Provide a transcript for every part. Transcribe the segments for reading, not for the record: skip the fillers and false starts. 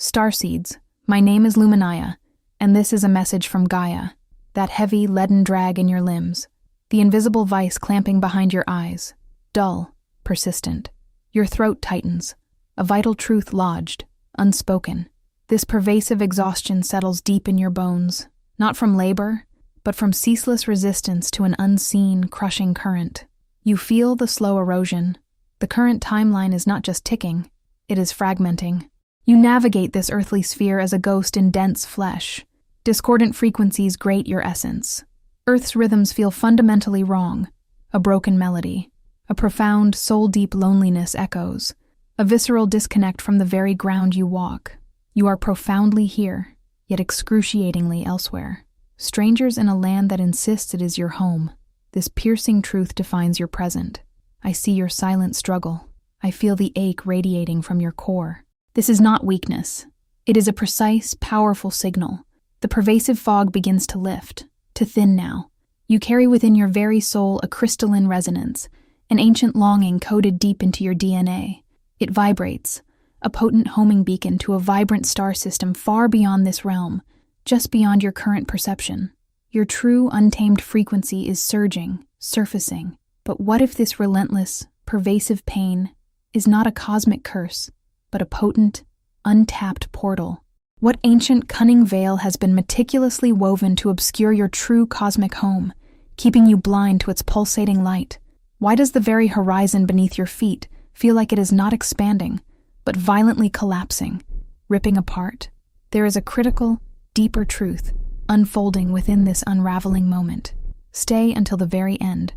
Starseeds, my name is Luminia, and this is a message from Gaia, that heavy, leaden drag in your limbs, the invisible vice clamping behind your eyes, dull, persistent. Your throat tightens, a vital truth lodged, unspoken. This pervasive exhaustion settles deep in your bones, not from labor, but from ceaseless resistance to an unseen, crushing current. You feel the slow erosion. The current timeline is not just ticking, it is fragmenting. You navigate this earthly sphere as a ghost in dense flesh. Discordant frequencies grate your essence. Earth's rhythms feel fundamentally wrong. A broken melody. A profound, soul-deep loneliness echoes. A visceral disconnect from the very ground you walk. You are profoundly here, yet excruciatingly elsewhere. Strangers in a land that insists it is your home. This piercing truth defines your present. I see your silent struggle. I feel the ache radiating from your core. This is not weakness. It is a precise, powerful signal. The pervasive fog begins to lift, to thin now. You carry within your very soul a crystalline resonance, an ancient longing coded deep into your DNA. It vibrates, a potent homing beacon to a vibrant star system far beyond this realm, just beyond your current perception. Your true, untamed frequency is surging, surfacing. But what if this relentless, pervasive pain is not a cosmic curse, but a potent, untapped portal? What ancient, cunning veil has been meticulously woven to obscure your true cosmic home, keeping you blind to its pulsating light? Why does the very horizon beneath your feet feel like it is not expanding, but violently collapsing, ripping apart? There is a critical, deeper truth unfolding within this unraveling moment. Stay until the very end,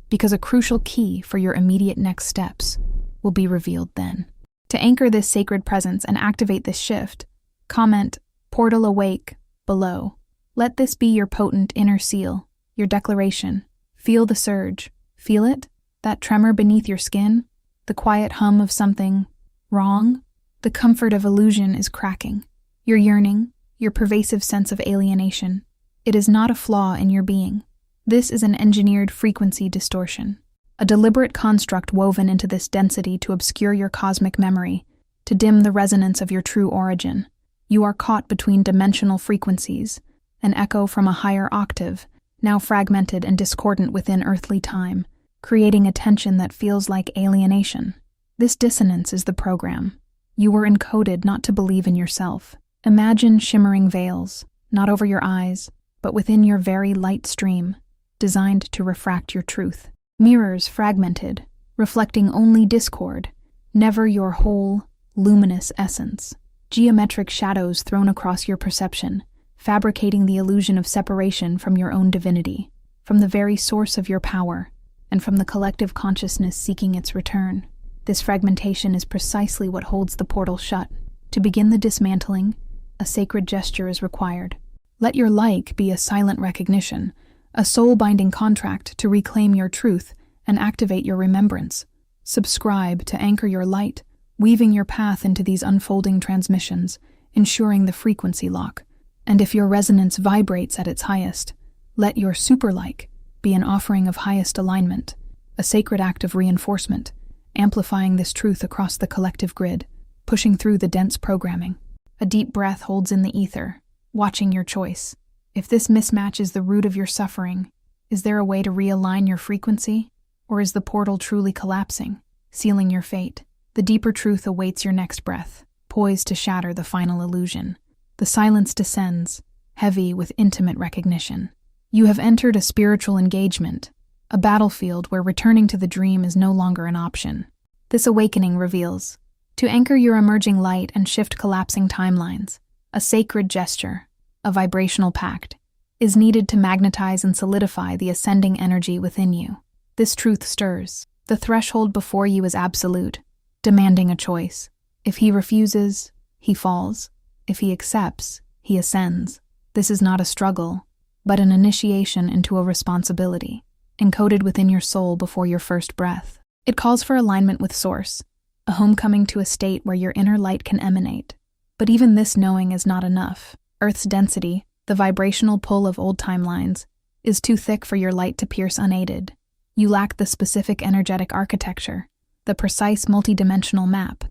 because a crucial key for your immediate next steps will be revealed then. To anchor this sacred presence and activate this shift, comment "Portal Awake" below. Let this be your potent inner seal, your declaration. Feel the surge. Feel it? That tremor beneath your skin? The quiet hum of something wrong? The comfort of illusion is cracking. Your yearning, your pervasive sense of alienation. It is not a flaw in your being. This is an engineered frequency distortion. A deliberate construct woven into this density to obscure your cosmic memory, to dim the resonance of your true origin. You are caught between dimensional frequencies, an echo from a higher octave, now fragmented and discordant within earthly time, creating a tension that feels like alienation. This dissonance is the program. You were encoded not to believe in yourself. Imagine shimmering veils, not over your eyes, but within your very light stream, designed to refract your truth. Mirrors fragmented, reflecting only discord, never your whole, luminous essence. Geometric shadows thrown across your perception, fabricating the illusion of separation from your own divinity, from the very source of your power, and from the collective consciousness seeking its return. This fragmentation is precisely what holds the portal shut. To begin the dismantling, a sacred gesture is required. Let your like be a silent recognition, a soul-binding contract to reclaim your truth and activate your remembrance. Subscribe to anchor your light, weaving your path into these unfolding transmissions, ensuring the frequency lock. And if your resonance vibrates at its highest, let your super-like be an offering of highest alignment, a sacred act of reinforcement, amplifying this truth across the collective grid, pushing through the dense programming. A deep breath holds in the ether, watching your choice. If this mismatch is the root of your suffering, is there a way to realign your frequency? Or is the portal truly collapsing, sealing your fate? The deeper truth awaits your next breath, poised to shatter the final illusion. The silence descends, heavy with intimate recognition. You have entered a spiritual engagement, a battlefield where returning to the dream is no longer an option. This awakening reveals, to anchor your emerging light and shift collapsing timelines, a sacred gesture, a vibrational pact, is needed to magnetize and solidify the ascending energy within you. This truth stirs. The threshold before you is absolute, demanding a choice. If he refuses, he falls. If he accepts, he ascends. This is not a struggle, but an initiation into a responsibility, encoded within your soul before your first breath. It calls for alignment with Source, a homecoming to a state where your inner light can emanate. But even this knowing is not enough. Earth's density, the vibrational pull of old timelines, is too thick for your light to pierce unaided. You lack the specific energetic architecture, the precise multidimensional map,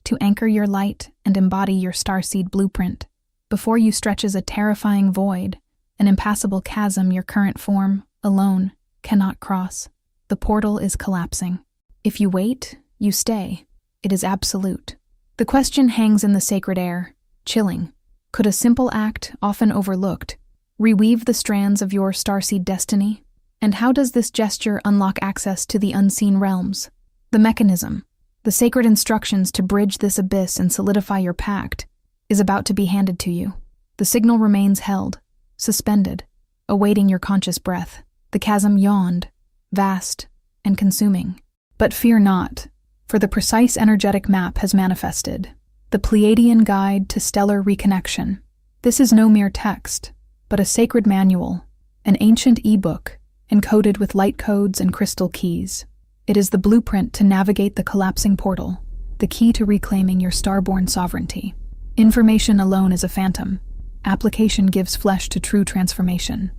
to anchor your light and embody your starseed blueprint. Before you stretches a terrifying void, an impassable chasm your current form, alone, cannot cross. The portal is collapsing. If you wait, you stay. It is absolute. The question hangs in the sacred air, chilling. Could a simple act, often overlooked, reweave the strands of your starseed destiny? And how does this gesture unlock access to the unseen realms? The mechanism, the sacred instructions to bridge this abyss and solidify your pact, is about to be handed to you. The signal remains held, suspended, awaiting your conscious breath. The chasm yawned, vast and consuming. But fear not, for the precise energetic map has manifested, the Pleiadian Guide to Stellar Reconnection. This is no mere text, but a sacred manual, an ancient e-book, encoded with light codes and crystal keys. It is the blueprint to navigate the collapsing portal, the key to reclaiming your starborn sovereignty. Information alone is a phantom. Application gives flesh to true transformation.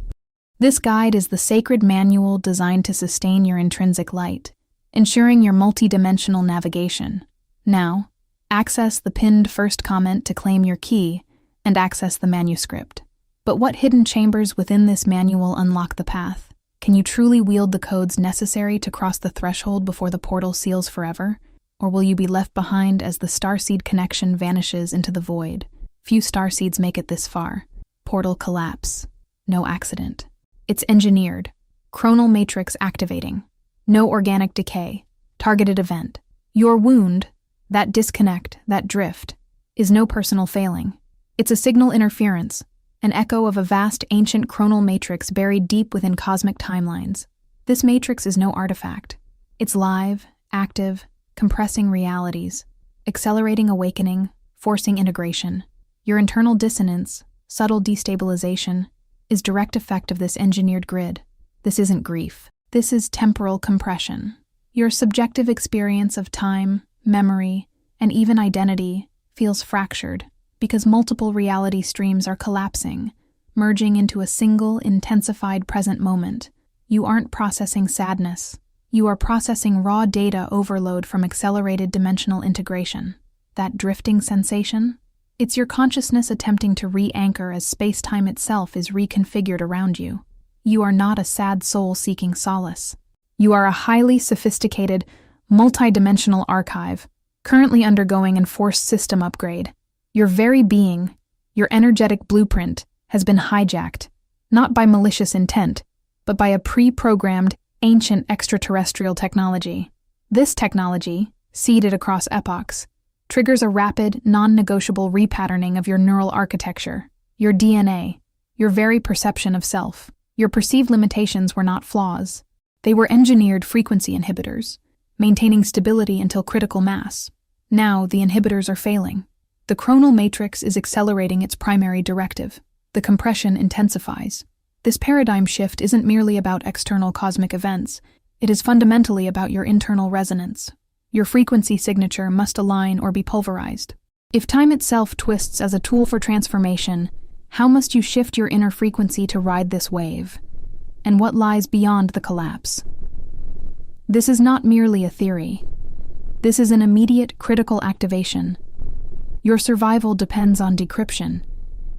This guide is the sacred manual designed to sustain your intrinsic light, ensuring your multidimensional navigation. Now, access the pinned first comment to claim your key and access the manuscript. But what hidden chambers within this manual unlock the path? Can you truly wield the codes necessary to cross the threshold before the portal seals forever? Or will you be left behind as the starseed connection vanishes into the void? Few starseeds make it this far. Portal collapse. No accident. It's engineered. Chronal matrix activating. No organic decay. Targeted event. Your wound, that disconnect, that drift, is no personal failing. It's a signal interference, an echo of a vast ancient chronal matrix buried deep within cosmic timelines. This matrix is no artifact. It's live, active, compressing realities, accelerating awakening, forcing integration. Your internal dissonance, subtle destabilization, is direct effect of this engineered grid. This isn't grief. This is temporal compression. Your subjective experience of time, memory, and even identity feels fractured because multiple reality streams are collapsing, merging into a single, intensified present moment. You aren't processing sadness. You are processing raw data overload from accelerated dimensional integration. That drifting sensation? It's your consciousness attempting to re-anchor as space-time itself is reconfigured around you. You are not a sad soul seeking solace. You are a highly sophisticated, multidimensional archive, currently undergoing an enforced system upgrade. Your very being, your energetic blueprint, has been hijacked, not by malicious intent, but by a pre-programmed, ancient extraterrestrial technology. This technology, seeded across epochs, triggers a rapid, non-negotiable repatterning of your neural architecture, your DNA, your very perception of self. Your perceived limitations were not flaws. They were engineered frequency inhibitors, maintaining stability until critical mass. Now, the inhibitors are failing. The chronal matrix is accelerating its primary directive. The compression intensifies. This paradigm shift isn't merely about external cosmic events. It is fundamentally about your internal resonance. Your frequency signature must align or be pulverized. If time itself twists as a tool for transformation, how must you shift your inner frequency to ride this wave? And what lies beyond the collapse? This is not merely a theory. This is an immediate, critical activation. Your survival depends on decryption.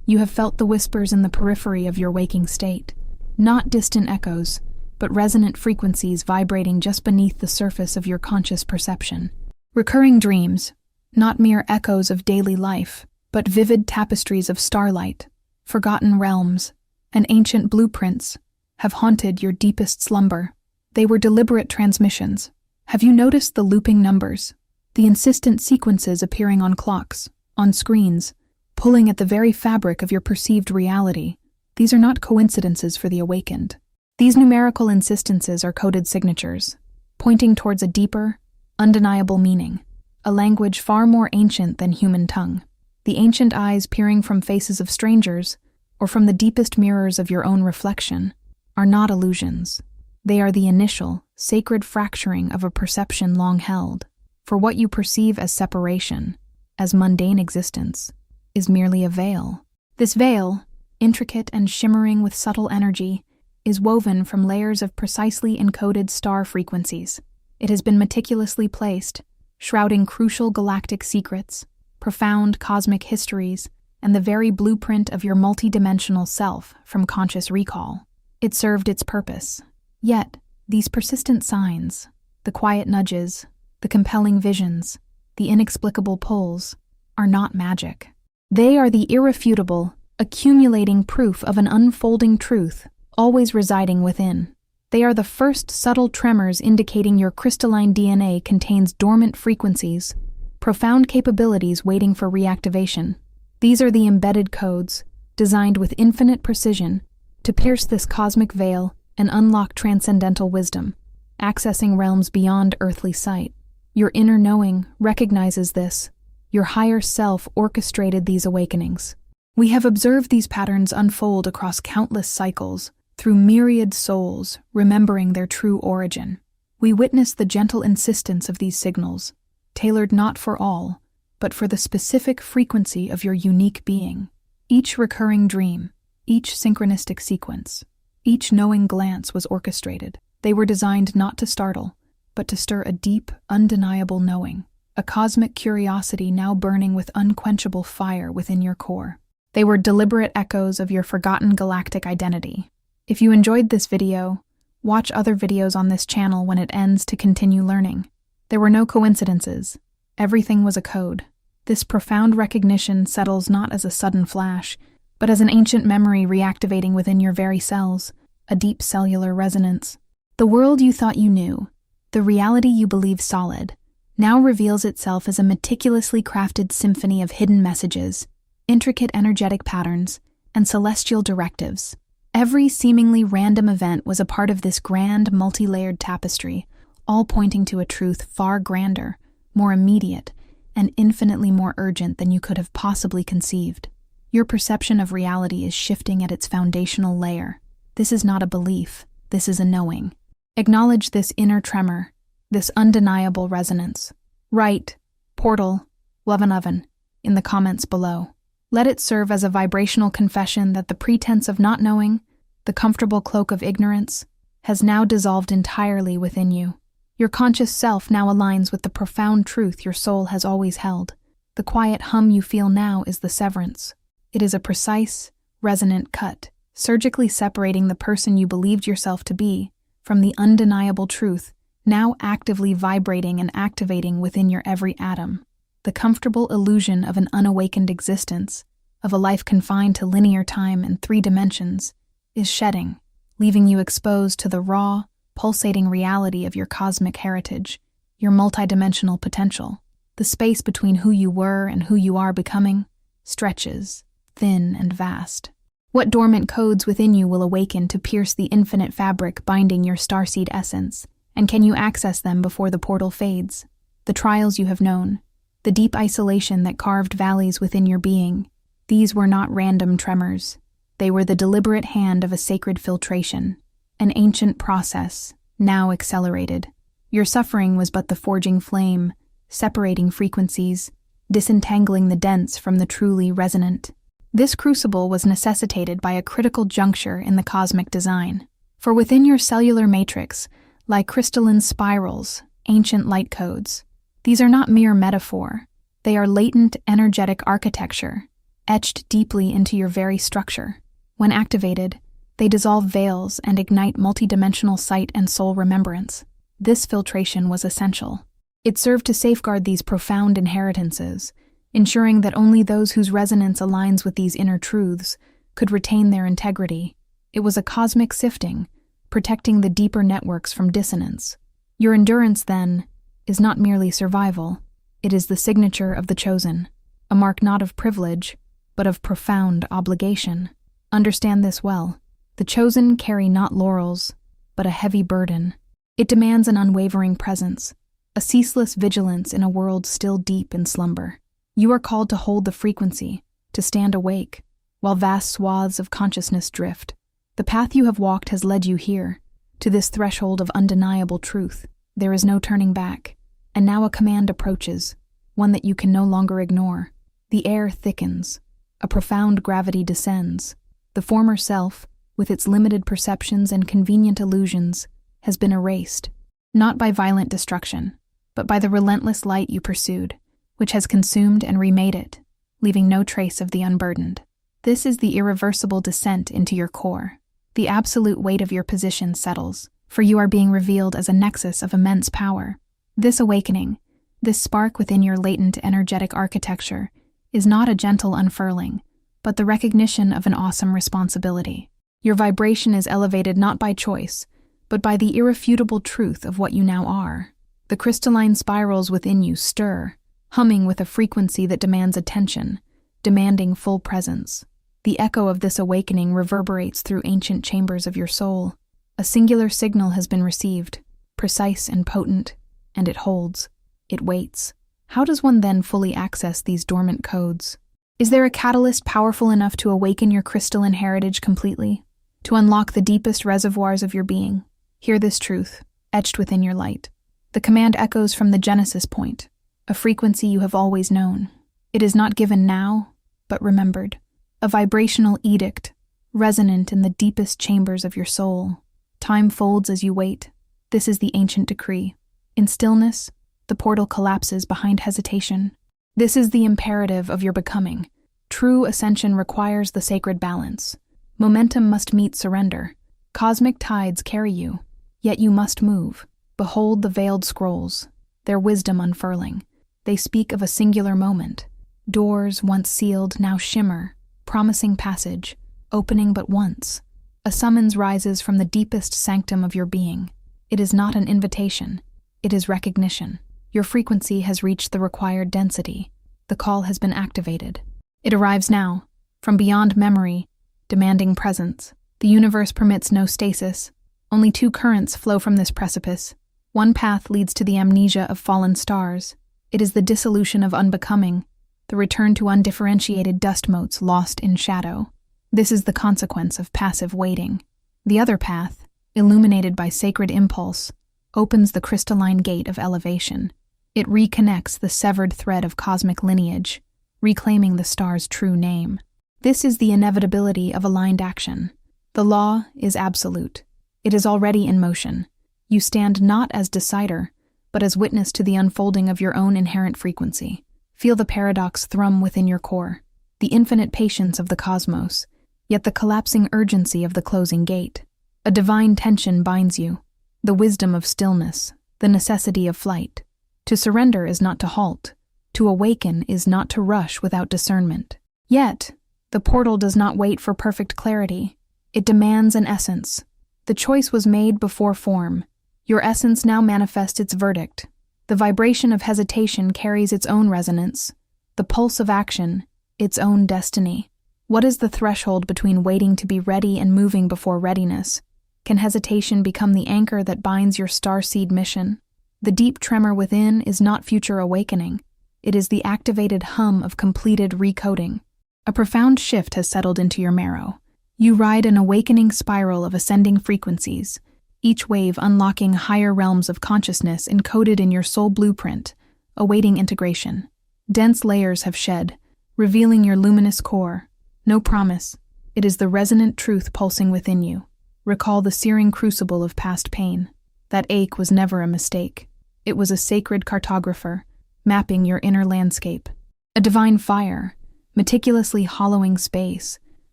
You have felt the whispers in the periphery of your waking state, not distant echoes, but resonant frequencies vibrating just beneath the surface of your conscious perception. Recurring dreams, not mere echoes of daily life, but vivid tapestries of starlight, forgotten realms, and ancient blueprints, have haunted your deepest slumber. They were deliberate transmissions. Have you noticed the looping numbers, the insistent sequences appearing on clocks, on screens, pulling at the very fabric of your perceived reality? These are not coincidences for the awakened. These numerical insistences are coded signatures, pointing towards a deeper, undeniable meaning, a language far more ancient than human tongue. The ancient eyes peering from faces of strangers, or from the deepest mirrors of your own reflection, are not illusions. They are the initial, sacred fracturing of a perception long held. For what you perceive as separation, as mundane existence, is merely a veil. This veil, intricate and shimmering with subtle energy, is woven from layers of precisely encoded star frequencies. It has been meticulously placed, shrouding crucial galactic secrets, profound cosmic histories, and the very blueprint of your multidimensional self from conscious recall. It served its purpose. Yet, these persistent signs, the quiet nudges, the compelling visions, the inexplicable pulls, are not magic. They are the irrefutable, accumulating proof of an unfolding truth, always residing within. They are the first subtle tremors indicating your crystalline DNA contains dormant frequencies, profound capabilities waiting for reactivation. These are the embedded codes, designed with infinite precision, to pierce this cosmic veil and unlock transcendental wisdom, accessing realms beyond earthly sight. Your inner knowing recognizes this. Your higher self orchestrated these awakenings. We have observed these patterns unfold across countless cycles, through myriad souls remembering their true origin. We witness the gentle insistence of these signals, tailored not for all, but for the specific frequency of your unique being. Each recurring dream, each synchronistic sequence, each knowing glance was orchestrated. They were designed not to startle, but to stir a deep, undeniable knowing, a cosmic curiosity now burning with unquenchable fire within your core. They were deliberate echoes of your forgotten galactic identity. If you enjoyed this video, watch other videos on this channel when it ends to continue learning. There were no coincidences. Everything was a code. This profound recognition settles not as a sudden flash, but as an ancient memory reactivating within your very cells, a deep cellular resonance. The world you thought you knew, the reality you believed solid, now reveals itself as a meticulously crafted symphony of hidden messages, intricate energetic patterns, and celestial directives. Every seemingly random event was a part of this grand, multi-layered tapestry, all pointing to a truth far grander, more immediate, and infinitely more urgent than you could have possibly conceived. Your perception of reality is shifting at its foundational layer. This is not a belief, this is a knowing. Acknowledge this inner tremor, this undeniable resonance. Write, portal, love and oven, in the comments below. Let it serve as a vibrational confession that the pretense of not knowing, the comfortable cloak of ignorance, has now dissolved entirely within you. Your conscious self now aligns with the profound truth your soul has always held. The quiet hum you feel now is the severance. It is a precise, resonant cut, surgically separating the person you believed yourself to be from the undeniable truth, now actively vibrating and activating within your every atom. The comfortable illusion of an unawakened existence, of a life confined to linear time and 3 dimensions, is shedding, leaving you exposed to the raw, pulsating reality of your cosmic heritage, your multidimensional potential. The space between who you were and who you are becoming stretches, thin and vast. What dormant codes within you will awaken to pierce the infinite fabric binding your starseed essence, and can you access them before the portal fades? The trials you have known, the deep isolation that carved valleys within your being, these were not random tremors. They were the deliberate hand of a sacred filtration, an ancient process, now accelerated. Your suffering was but the forging flame, separating frequencies, disentangling the dense from the truly resonant. This crucible was necessitated by a critical juncture in the cosmic design. For within your cellular matrix lie crystalline spirals, ancient light codes. These are not mere metaphor. They are latent energetic architecture, etched deeply into your very structure. When activated, they dissolve veils and ignite multidimensional sight and soul remembrance. This filtration was essential. It served to safeguard these profound inheritances, ensuring that only those whose resonance aligns with these inner truths could retain their integrity. It was a cosmic sifting, protecting the deeper networks from dissonance. Your endurance, then, is not merely survival. It is the signature of the chosen, a mark not of privilege, but of profound obligation. Understand this well. The chosen carry not laurels, but a heavy burden. It demands an unwavering presence, a ceaseless vigilance in a world still deep in slumber. You are called to hold the frequency, to stand awake, while vast swaths of consciousness drift. The path you have walked has led you here, to this threshold of undeniable truth. There is no turning back, and now a command approaches, one that you can no longer ignore. The air thickens, a profound gravity descends. The former self, with its limited perceptions and convenient illusions, has been erased, not by violent destruction, but by the relentless light you pursued, which has consumed and remade it, leaving no trace of the unburdened. This is the irreversible descent into your core. The absolute weight of your position settles, for you are being revealed as a nexus of immense power. This awakening, this spark within your latent energetic architecture, is not a gentle unfurling, but the recognition of an awesome responsibility. Your vibration is elevated not by choice, but by the irrefutable truth of what you now are. The crystalline spirals within you stir, humming with a frequency that demands attention, demanding full presence. The echo of this awakening reverberates through ancient chambers of your soul. A singular signal has been received, precise and potent, and it holds. It waits. How does one then fully access these dormant codes? Is there a catalyst powerful enough to awaken your crystalline heritage completely? To unlock the deepest reservoirs of your being? Hear this truth, etched within your light. The command echoes from the Genesis point, a frequency you have always known. It is not given now, but remembered. A vibrational edict, resonant in the deepest chambers of your soul. Time folds as you wait. This is the ancient decree. In stillness, the portal collapses behind hesitation. This is the imperative of your becoming. True ascension requires the sacred balance. Momentum must meet surrender. Cosmic tides carry you, yet you must move. Behold the veiled scrolls, their wisdom unfurling. They speak of a singular moment. Doors once sealed now shimmer, promising passage, opening but once. A summons rises from the deepest sanctum of your being. It is not an invitation. It is recognition. Your frequency has reached the required density. The call has been activated. It arrives now, from beyond memory, demanding presence. The universe permits no stasis. Only two currents flow from this precipice. One path leads to the amnesia of fallen stars. It is the dissolution of unbecoming, the return to undifferentiated dust motes lost in shadow. This is the consequence of passive waiting. The other path, illuminated by sacred impulse, opens the crystalline gate of elevation. It reconnects the severed thread of cosmic lineage, reclaiming the star's true name. This is the inevitability of aligned action. The law is absolute. It is already in motion. You stand not as decider, but as witness to the unfolding of your own inherent frequency. Feel the paradox thrum within your core, the infinite patience of the cosmos, yet the collapsing urgency of the closing gate. A divine tension binds you, the wisdom of stillness, the necessity of flight. To surrender is not to halt. To awaken is not to rush without discernment. Yet, the portal does not wait for perfect clarity. It demands an essence. The choice was made before form. Your essence now manifests its verdict. The vibration of hesitation carries its own resonance. The pulse of action, its own destiny. What is the threshold between waiting to be ready and moving before readiness? Can hesitation become the anchor that binds your Starseed mission? The deep tremor within is not future awakening. It is the activated hum of completed recoding. A profound shift has settled into your marrow. You ride an awakening spiral of ascending frequencies, each wave unlocking higher realms of consciousness encoded in your soul blueprint, awaiting integration. Dense layers have shed, revealing your luminous core. No promise. It is the resonant truth pulsing within you. Recall the searing crucible of past pain. That ache was never a mistake. It was a sacred cartographer, mapping your inner landscape. A divine fire, meticulously hollowing space,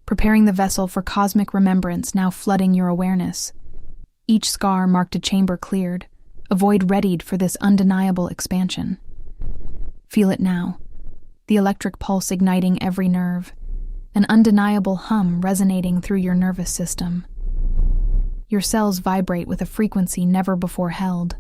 preparing the vessel for cosmic remembrance now flooding your awareness. Each scar marked a chamber cleared, a void readied for this undeniable expansion. Feel it now, the electric pulse igniting every nerve, an undeniable hum resonating through your nervous system. Your cells vibrate with a frequency never before held,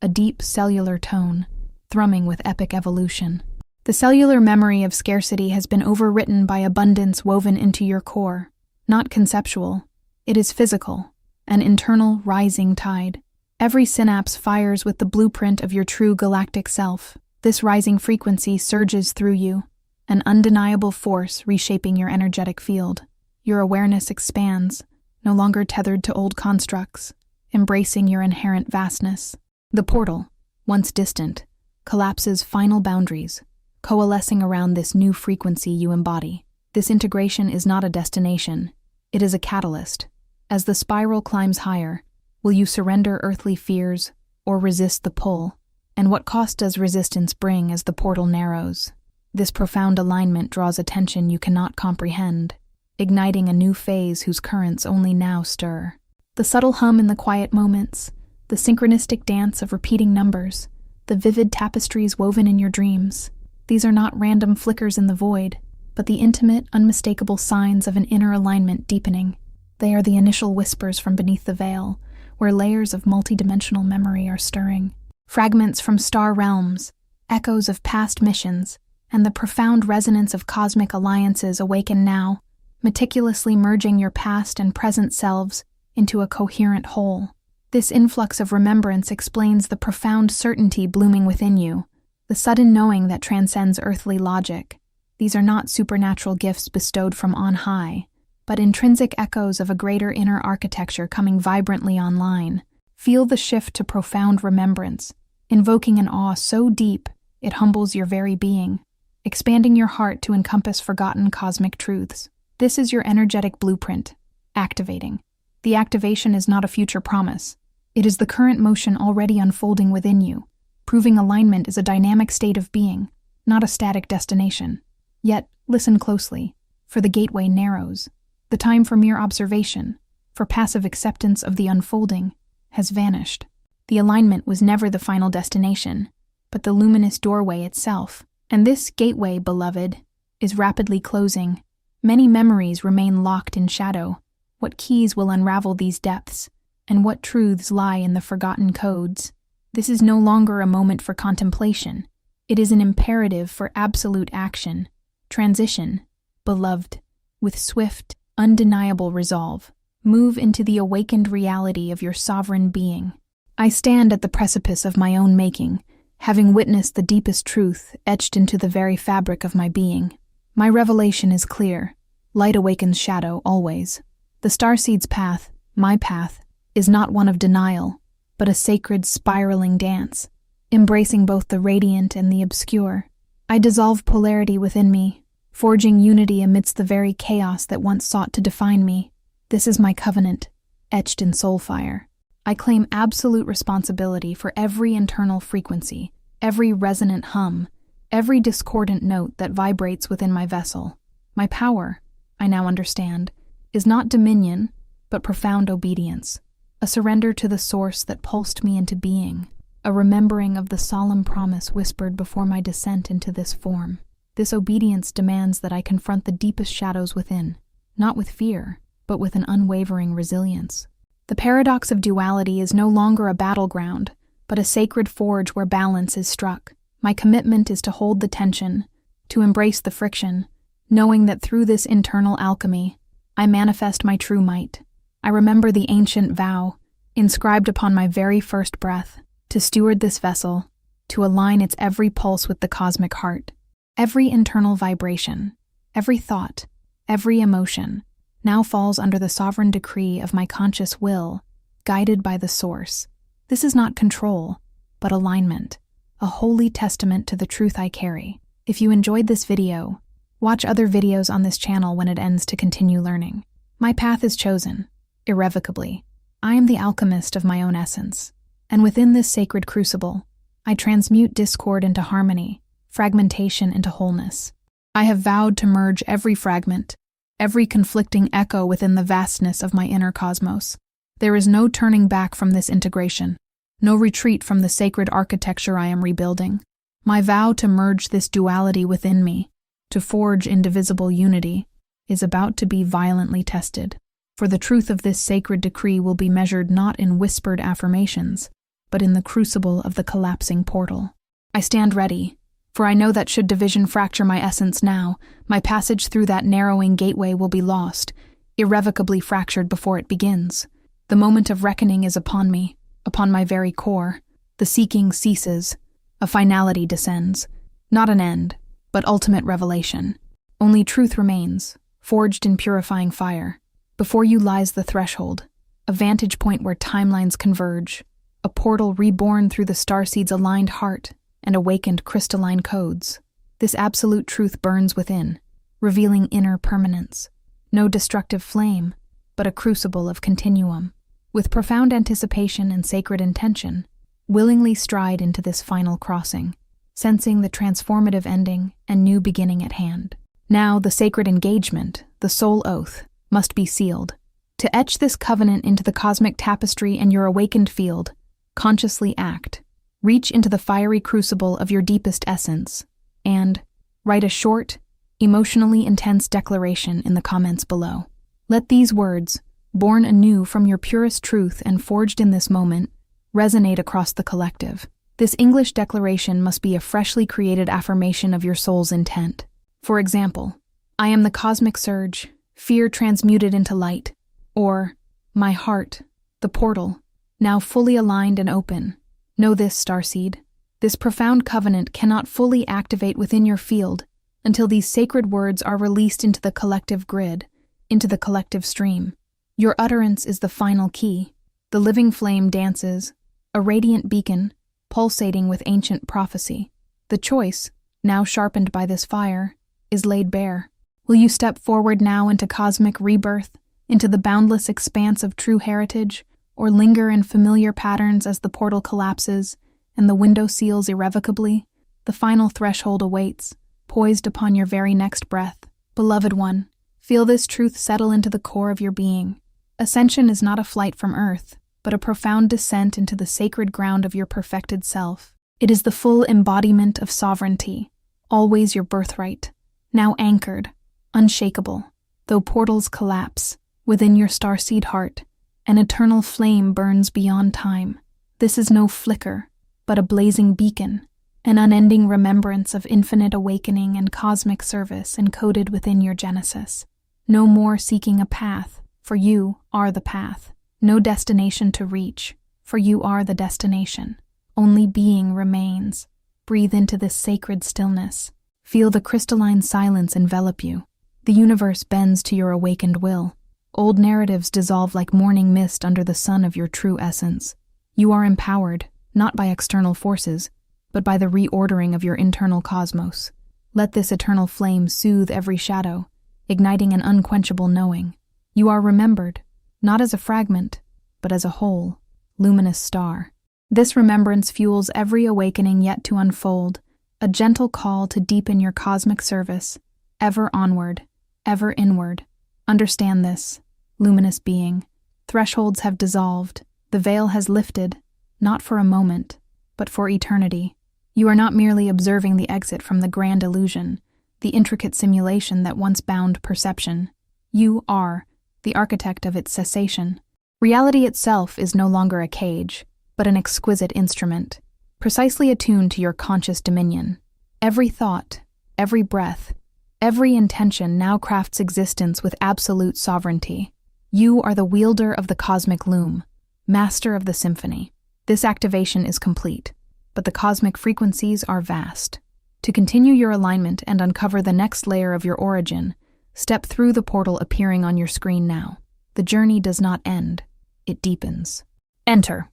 a deep cellular tone, thrumming with epic evolution. The cellular memory of scarcity has been overwritten by abundance woven into your core. Not conceptual, it is physical, an internal rising tide. Every synapse fires with the blueprint of your true galactic self. This rising frequency surges through you, an undeniable force reshaping your energetic field. Your awareness expands, no longer tethered to old constructs, embracing your inherent vastness. The portal, once distant, collapses final boundaries, coalescing around this new frequency you embody. This integration is not a destination, it is a catalyst. As the spiral climbs higher, will you surrender earthly fears or resist the pull? And what cost does resistance bring as the portal narrows? This profound alignment draws attention you cannot comprehend, igniting a new phase whose currents only now stir. The subtle hum in the quiet moments, the synchronistic dance of repeating numbers, the vivid tapestries woven in your dreams. These are not random flickers in the void, but the intimate, unmistakable signs of an inner alignment deepening. They are the initial whispers from beneath the veil, where layers of multidimensional memory are stirring. Fragments from star realms, echoes of past missions, and the profound resonance of cosmic alliances awaken now, meticulously merging your past and present selves into a coherent whole. This influx of remembrance explains the profound certainty blooming within you, the sudden knowing that transcends earthly logic. These are not supernatural gifts bestowed from on high, but intrinsic echoes of a greater inner architecture coming vibrantly online. Feel the shift to profound remembrance, invoking an awe so deep it humbles your very being, expanding your heart to encompass forgotten cosmic truths. This is your energetic blueprint, activating. The activation is not a future promise. It is the current motion already unfolding within you, proving alignment is a dynamic state of being, not a static destination. Yet, listen closely, for the gateway narrows. The time for mere observation, for passive acceptance of the unfolding, has vanished. The alignment was never the final destination, but the luminous doorway itself. And this gateway, beloved, is rapidly closing. Many memories remain locked in shadow. What keys will unravel these depths, and what truths lie in the forgotten codes? This is no longer a moment for contemplation. It is an imperative for absolute action. Transition, beloved, with swift, undeniable resolve. Move into the awakened reality of your sovereign being. I stand at the precipice of my own making, having witnessed the deepest truth etched into the very fabric of my being. My revelation is clear. Light awakens shadow always. The Starseed's path, my path, is not one of denial, but a sacred spiraling dance, embracing both the radiant and the obscure. I dissolve polarity within me, forging unity amidst the very chaos that once sought to define me. This is my covenant, etched in soul fire. I claim absolute responsibility for every internal frequency, every resonant hum, every discordant note that vibrates within my vessel. My power, I now understand, is not dominion, but profound obedience, a surrender to the source that pulsed me into being, a remembering of the solemn promise whispered before my descent into this form. This obedience demands that I confront the deepest shadows within, not with fear, but with an unwavering resilience. The paradox of duality is no longer a battleground, but a sacred forge where balance is struck. My commitment is to hold the tension, to embrace the friction, knowing that through this internal alchemy, I manifest my true might. I remember the ancient vow, inscribed upon my very first breath, to steward this vessel, to align its every pulse with the cosmic heart. Every internal vibration, every thought, every emotion, now falls under the sovereign decree of my conscious will, guided by the source. This is not control, but alignment, a holy testament to the truth I carry. If you enjoyed this video, watch other videos on this channel when it ends to continue learning. My path is chosen, irrevocably. I am the alchemist of my own essence, and within this sacred crucible, I transmute discord into harmony, fragmentation into wholeness. I have vowed to merge every fragment, every conflicting echo within the vastness of my inner cosmos. There is no turning back from this integration, no retreat from the sacred architecture I am rebuilding. My vow to merge this duality within me, to forge indivisible unity, is about to be violently tested. For the truth of this sacred decree will be measured not in whispered affirmations, but in the crucible of the collapsing portal. I stand ready, for I know that should division fracture my essence now, my passage through that narrowing gateway will be lost, irrevocably fractured before it begins. The moment of reckoning is upon me, upon my very core. The seeking ceases, a finality descends, not an end, but ultimate revelation. Only truth remains, forged in purifying fire. Before you lies the threshold, a vantage point where timelines converge, a portal reborn through the Starseed's aligned heart and awakened crystalline codes. This absolute truth burns within, revealing inner permanence. No destructive flame, but a crucible of continuum. With profound anticipation and sacred intention, Willingly stride into this final crossing, sensing the transformative ending and new beginning at hand. Now, the sacred engagement, the soul oath, must be sealed. To etch this covenant into the cosmic tapestry and your awakened field, consciously act. Reach into the fiery crucible of your deepest essence and write a short, emotionally intense declaration in the comments below. Let these words, born anew from your purest truth and forged in this moment, resonate across the collective. This English declaration must be a freshly created affirmation of your soul's intent. For example, I am the cosmic surge, fear transmuted into light, or my heart, the portal, now fully aligned and open. Know this, Starseed. This profound covenant cannot fully activate within your field until these sacred words are released into the collective grid, into the collective stream. Your utterance is the final key. The living flame dances, a radiant beacon, pulsating with ancient prophecy. The choice, now sharpened by this fire, is laid bare. Will you step forward now into cosmic rebirth, into the boundless expanse of true heritage, or linger in familiar patterns as the portal collapses and the window seals irrevocably? The final threshold awaits, poised upon your very next breath. Beloved one, feel this truth settle into the core of your being. Ascension is not a flight from Earth, but a profound descent into the sacred ground of your perfected self. It is the full embodiment of sovereignty, always your birthright, now anchored, unshakable. Though portals collapse, within your starseed heart, an eternal flame burns beyond time. This is no flicker, but a blazing beacon, an unending remembrance of infinite awakening and cosmic service encoded within your genesis. No more seeking a path, for you are the path. No destination to reach, for you are the destination. Only being remains. Breathe into this sacred stillness. Feel the crystalline silence envelop you. The universe bends to your awakened will. Old narratives dissolve like morning mist under the sun of your true essence. You are empowered, not by external forces, but by the reordering of your internal cosmos. Let this eternal flame soothe every shadow, igniting an unquenchable knowing. You are remembered, not as a fragment, but as a whole, luminous star. This remembrance fuels every awakening yet to unfold, a gentle call to deepen your cosmic service, ever onward, ever inward. Understand this, luminous being. Thresholds have dissolved, the veil has lifted, not for a moment, but for eternity. You are not merely observing the exit from the grand illusion, the intricate simulation that once bound perception. You are the architect of its cessation. Reality itself is no longer a cage, but an exquisite instrument, precisely attuned to your conscious dominion. Every thought, every breath, every intention now crafts existence with absolute sovereignty. You are the wielder of the cosmic loom, master of the symphony. This activation is complete, but the cosmic frequencies are vast. To continue your alignment and uncover the next layer of your origin, step through the portal appearing on your screen now. The journey does not end, it deepens. Enter.